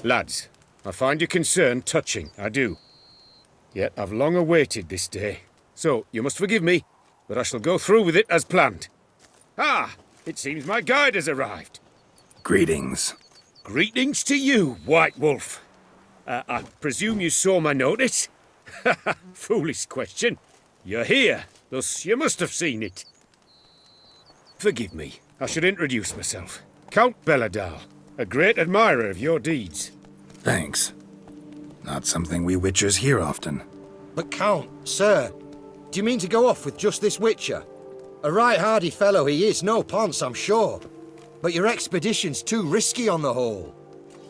Lads, I find your concern touching, I do. Yet I've long awaited this day. So, you must forgive me, but I shall go through with it as planned. Ah, it seems my guide has arrived. Greetings. Greetings to you, White Wolf. I presume you saw my notice? Foolish question. You're here, thus you must have seen it. Forgive me, I should introduce myself. Count Belladal, a great admirer of your deeds. Thanks. Not something we Witchers hear often. But Count, sir, do you mean to go off with just this Witcher? A right hardy fellow he is, no ponce, I'm sure. But your expedition's too risky on the whole.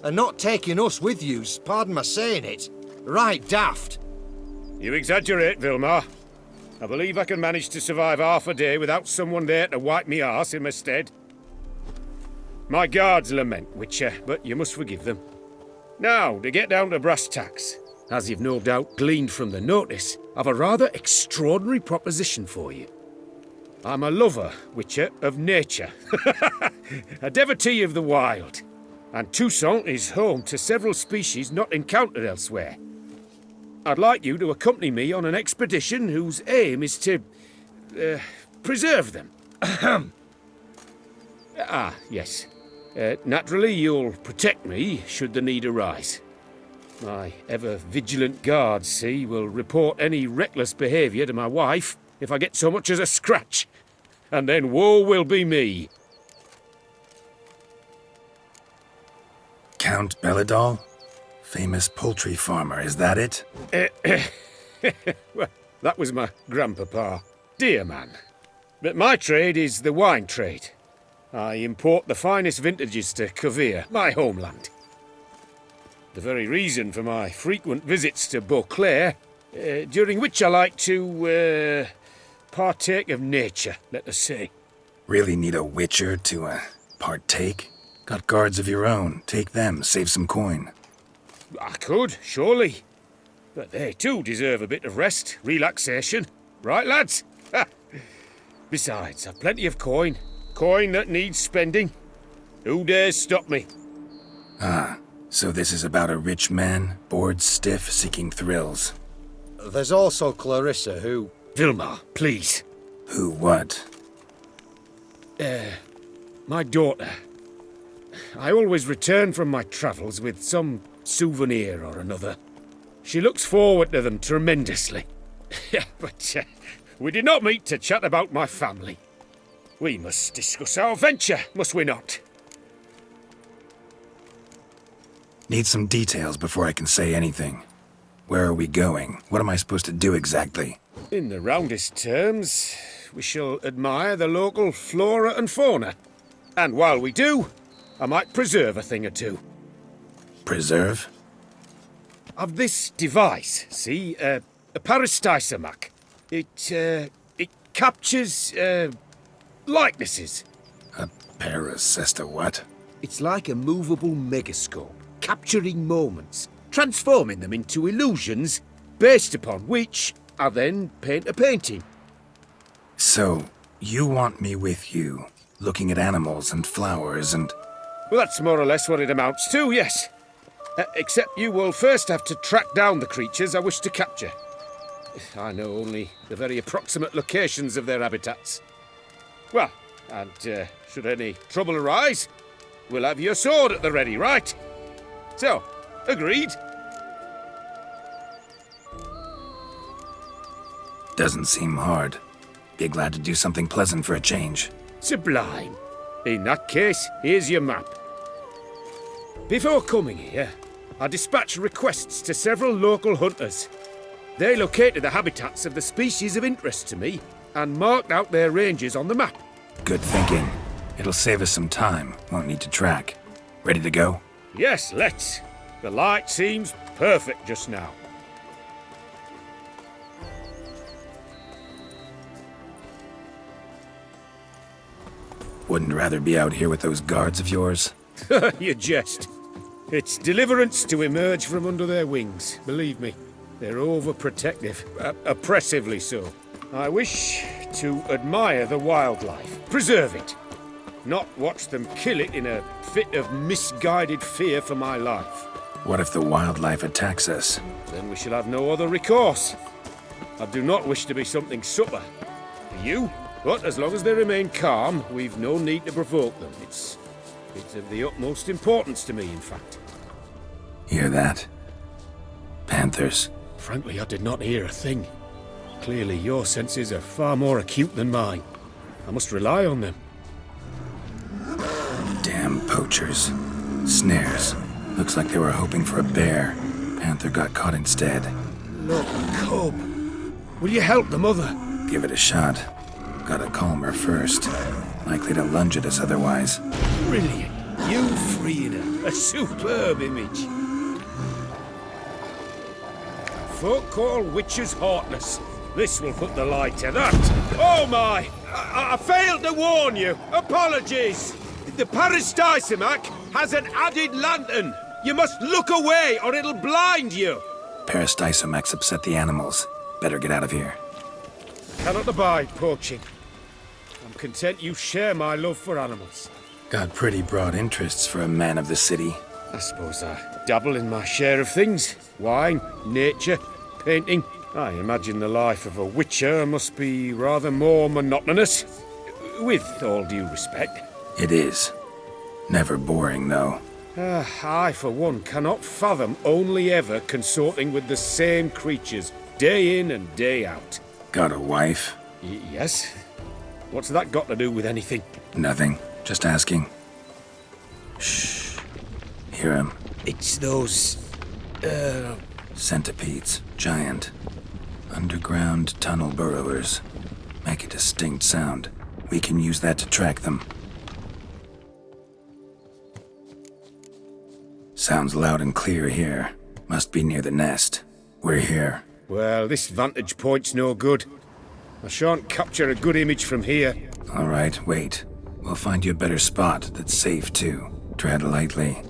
And not taking us with you's, pardon my saying it, right daft. You exaggerate, Vilmar. I believe I can manage to survive half a day without someone there to wipe me arse in my stead. My guards lament, Witcher, but you must forgive them. Now, to get down to brass tacks, as you've no doubt gleaned from the notice, I've a rather extraordinary proposition for you. I'm a lover, Witcher, of nature. A devotee of the wild. And Toussaint is home to several species not encountered elsewhere. I'd like you to accompany me on an expedition whose aim is to preserve them. Yes. Naturally, you'll protect me should the need arise. My ever-vigilant guards, see, will report any reckless behaviour to my wife if I get so much as a scratch. And then woe will be me. Count Belladal? Famous poultry farmer, is that it? Well, that was my grandpapa. Dear man. But my trade is the wine trade. I import the finest vintages to Covere, my homeland. The very reason for my frequent visits to Beauclair, during which I like to, partake of nature, let us say. Really need a Witcher to, partake? Got guards of your own. Take them, save some coin. I could, surely. But they too deserve a bit of rest, relaxation. Right, lads? Besides, I've plenty of coin. Coin that needs spending. Who dares stop me? Ah, so this is about a rich man, bored stiff, seeking thrills. There's also Clarissa, who... Vilmar, please. Who what? My daughter. I always return from my travels with some souvenir or another. She looks forward to them tremendously. But we did not meet to chat about my family. We must discuss our venture, must we not? Need some details before I can say anything. Where are we going? What am I supposed to do exactly? In the roundest terms, we shall admire the local flora and fauna. And while we do, I might preserve a thing or two. Preserve? I've this device, see? A peristysomac. It captures, likenesses. A paracesta what? It's like a movable megascope, capturing moments, transforming them into illusions, based upon which I then paint a painting. So, you want me with you, looking at animals and flowers and... Well, that's more or less what it amounts to, yes. Except you will first have to track down the creatures I wish to capture. I know only the very approximate locations of their habitats. Well, and should any trouble arise, we'll have your sword at the ready, right? So, agreed? Doesn't seem hard. Be glad to do something pleasant for a change. Sublime. In that case, here's your map. Before coming here, I dispatched requests to several local hunters. They located the habitats of the species of interest to me and marked out their ranges on the map. Good thinking. It'll save us some time. Won't need to track. Ready to go? Yes, let's. The light seems perfect just now. Wouldn't rather be out here with those guards of yours? You jest. It's deliverance to emerge from under their wings, believe me. They're overprotective, oppressively so. I wish to admire the wildlife, preserve it, not watch them kill it in a fit of misguided fear for my life. What if the wildlife attacks us? Then we shall have no other recourse. I do not wish to be something subtler for you, but as long as they remain calm, we've no need to provoke them. It's of the utmost importance to me, in fact. Hear that? Panthers. Frankly, I did not hear a thing. Clearly, your senses are far more acute than mine. I must rely on them. Damn poachers. Snares. Looks like they were hoping for a bear. Panther got caught instead. Look, cub. Will you help the mother? Give it a shot. Gotta calm her first. Likely to lunge at us otherwise. Brilliant. You freed her. A superb image. Folk call witches heartless. This will put the light to that. Oh my! I failed to warn you. Apologies. The Parastysomac has an added lantern. You must look away or it'll blind you. Parastysomacs upset the animals. Better get out of here. Cannot abide poaching. I'm content you share my love for animals. Got pretty broad interests for a man of the city. I suppose I dabble in my share of things. Wine, nature, painting. I imagine the life of a witcher must be rather more monotonous. With all due respect. It is. Never boring, though. I, for one, cannot fathom only ever consorting with the same creatures, day in and day out. Got a wife? Yes? What's that got to do with anything? Nothing. Just asking. Shh. Hear him. It's those... Centipedes. Giant. Underground tunnel burrowers. Make a distinct sound. We can use that to track them. Sounds loud and clear here. Must be near the nest. We're here. Well, this vantage point's no good. I shan't capture a good image from here. All right, wait. We'll find you a better spot that's safe, too. Tread lightly.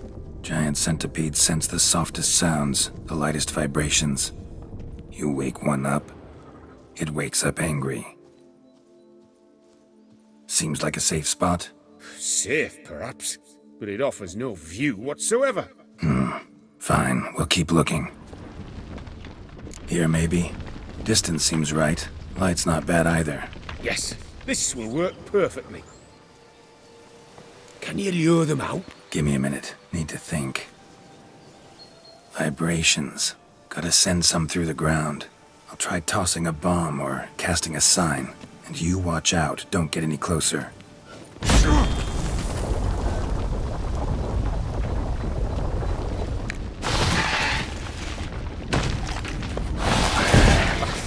Giant centipedes sense the softest sounds, the lightest vibrations. You wake one up, it wakes up angry. Seems like a safe spot? Safe, perhaps, but it offers no view whatsoever. Fine, we'll keep looking. Here, maybe? Distance seems right. Light's not bad either. Yes, this will work perfectly. Can you lure them out? Give me a minute. Need to think. Vibrations. Gotta send some through the ground. I'll try tossing a bomb or casting a sign. And you watch out. Don't get any closer.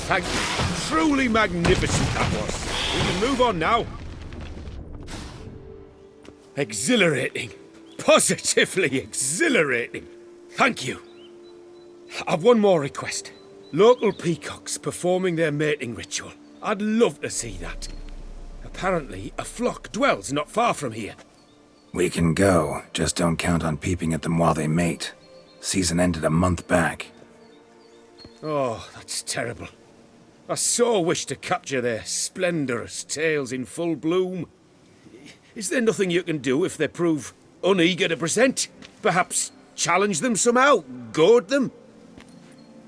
Thank you. Truly magnificent that was. We can move on now. Exhilarating. Positively exhilarating. Thank you. I've one more request. Local peacocks performing their mating ritual. I'd love to see that. Apparently, a flock dwells not far from here. We can go. Just don't count on peeping at them while they mate. Season ended a month back. Oh, that's terrible. I so wish to capture their splendorous tails in full bloom. Is there nothing you can do if they prove uneager to present? Perhaps challenge them somehow? Goad them?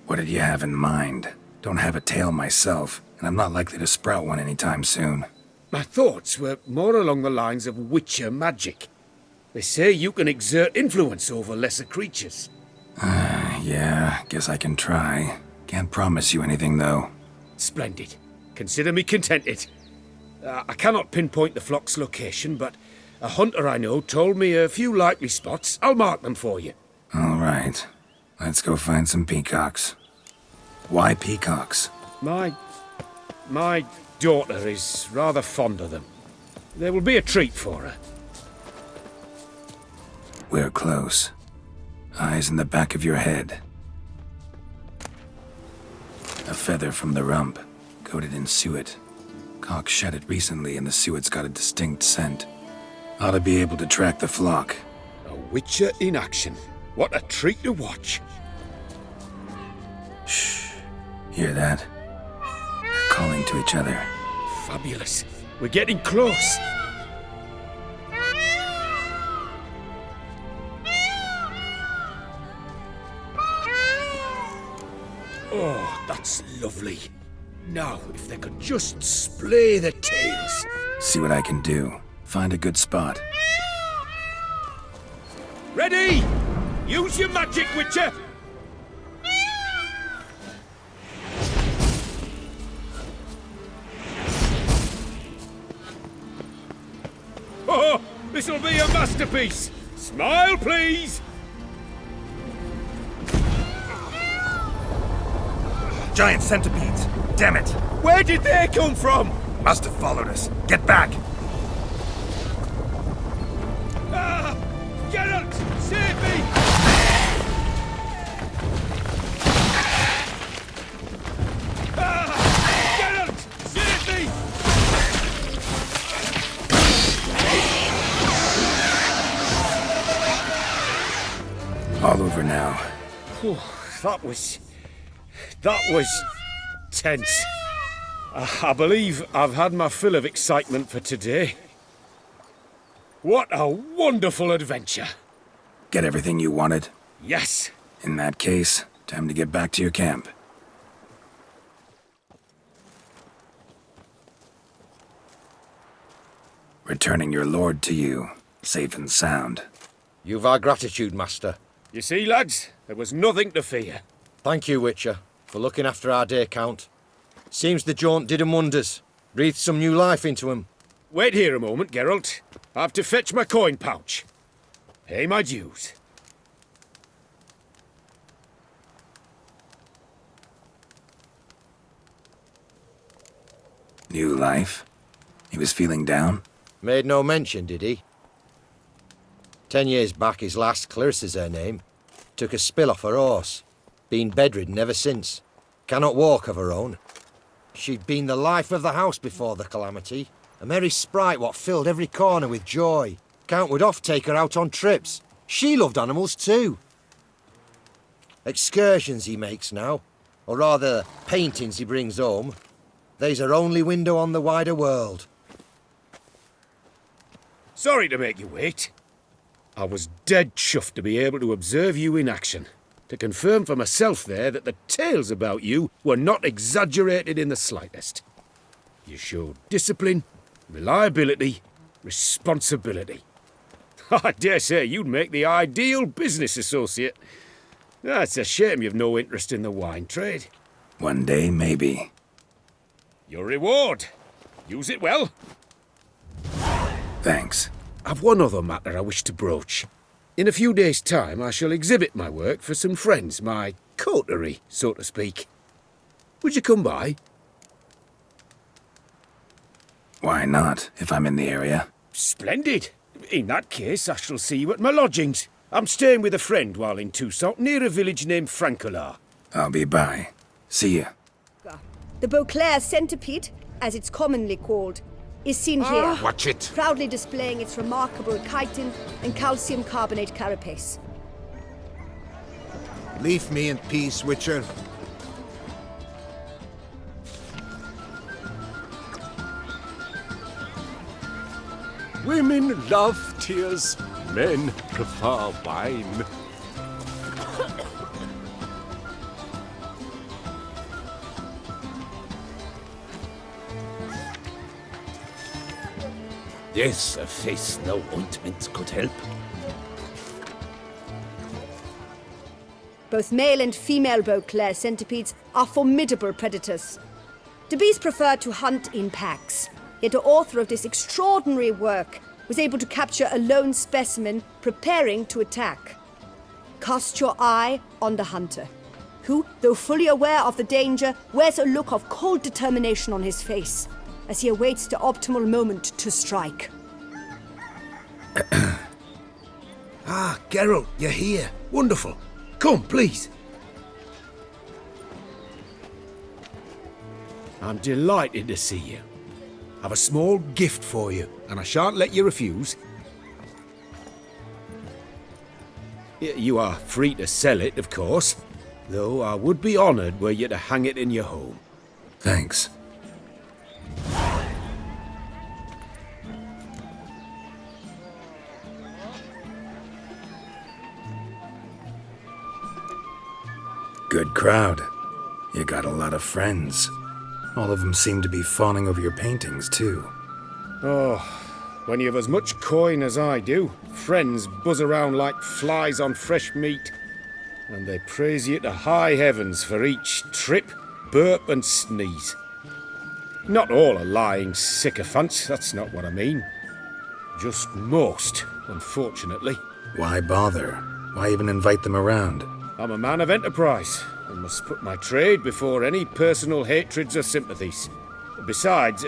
What did you have in mind? Don't have a tail myself, and I'm not likely to sprout one anytime soon. My thoughts were more along the lines of witcher magic. They say you can exert influence over lesser creatures. Yeah, guess I can try. Can't promise you anything, though. Splendid. Consider me contented. I cannot pinpoint the flock's location, but a hunter I know told me a few likely spots. I'll mark them for you. All right. Let's go find some peacocks. Why peacocks? My daughter is rather fond of them. There will be a treat for her. We're close. Eyes in the back of your head. A feather from the rump, coated in suet. Cock shed it recently and the suet's got a distinct scent. Ought to be able to track the flock. A witcher in action. What a treat to watch. Shh. Hear that? They're calling to each other. Fabulous. We're getting close. Oh, that's lovely. Now, if they could just splay the tails. See what I can do. Find a good spot. Ready? Use your magic, Witcher! Oh, this'll be a masterpiece! Smile, please! Giant centipedes! Damn it! Where did they come from? Must have followed us. Get back! Ah! Geralt! Save me! Ah! Geralt! Save me! All over now. Whew, that was tense. I believe I've had my fill of excitement for today. What a wonderful adventure! Get everything you wanted? Yes. In that case, time to get back to your camp. Returning your lord to you, safe and sound. You've our gratitude, Master. You see, lads, there was nothing to fear. Thank you, Witcher, for looking after our day count. Seems the jaunt did 'em wonders. Breathed some new life into 'em. Wait here a moment, Geralt. I have to fetch my coin pouch. Pay my dues. New life? He was feeling down? Made no mention, did he? 10 years back, his lass, Clarissa's her name, took a spill off her horse. Been bedridden ever since. Cannot walk of her own. She'd been the life of the house before the calamity. A merry sprite what filled every corner with joy. Count would oft take her out on trips. She loved animals too. Excursions he makes now, or rather paintings he brings home. They's her only window on the wider world. Sorry to make you wait. I was dead chuffed to be able to observe you in action. To confirm for myself there that the tales about you were not exaggerated in the slightest. You showed discipline, reliability, responsibility. I dare say you'd make the ideal business associate. It's a shame you've no interest in the wine trade. One day, maybe. Your reward. Use it well. Thanks. I've one other matter I wish to broach. In a few days' time, I shall exhibit my work for some friends, my coterie, so to speak. Would you come by? Why not, if I'm in the area? Splendid. In that case, I shall see you at my lodgings. I'm staying with a friend while in Toussaint, near a village named Francolar. I'll be by. See ya. The Beauclair centipede, as it's commonly called, is seen here. Watch it! Proudly displaying its remarkable chitin and calcium carbonate carapace. Leave me in peace, Witcher. Women love tears, men prefer wine. Yes, a face no ointment could help. Both male and female Beauclair centipedes are formidable predators. The bees prefer to hunt in packs, yet the author of this extraordinary work was able to capture a lone specimen preparing to attack. Cast your eye on the hunter, who, though fully aware of the danger, wears a look of cold determination on his face as he awaits the optimal moment to strike. Ah, Geralt, you're here. Wonderful. Come, please. I'm delighted to see you. I've a small gift for you, and I shan't let you refuse. You are free to sell it, of course, though I would be honoured were you to hang it in your home. Thanks. Good crowd. You got a lot of friends. All of them seem to be fawning over your paintings, too. Oh, when you have as much coin as I do, friends buzz around like flies on fresh meat. And they praise you to high heavens for each trip, burp and sneeze. Not all are lying sycophants, that's not what I mean. Just most, unfortunately. Why bother? Why even invite them around? I'm a man of enterprise, and must put my trade before any personal hatreds or sympathies. Besides,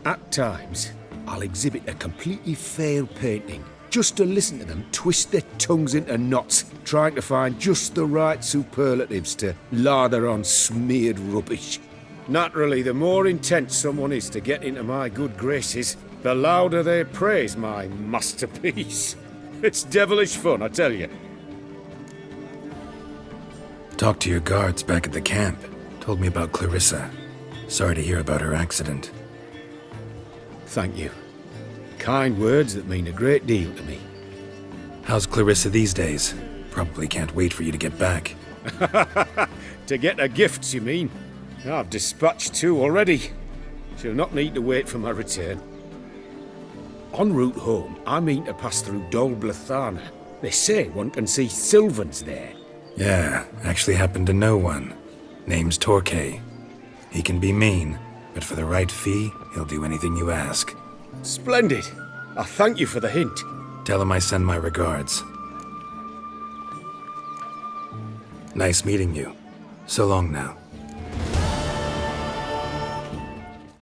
at times, I'll exhibit a completely failed painting, just to listen to them twist their tongues into knots, trying to find just the right superlatives to lather on smeared rubbish. Naturally, the more intent someone is to get into my good graces, the louder they praise my masterpiece. It's devilish fun, I tell you. Talked to your guards back at the camp. Told me about Clarissa. Sorry to hear about her accident. Thank you. Kind words that mean a great deal to me. How's Clarissa these days? Probably can't wait for you to get back. To get her gifts, you mean? I've dispatched 2 already. She'll not need to wait for my return. En route home, I mean to pass through Dol Blathana. They say one can see Sylvans there. Yeah, actually happen to know one. Name's Torquay. He can be mean, but for the right fee, he'll do anything you ask. Splendid. I thank you for the hint. Tell him I send my regards. Nice meeting you. So long now.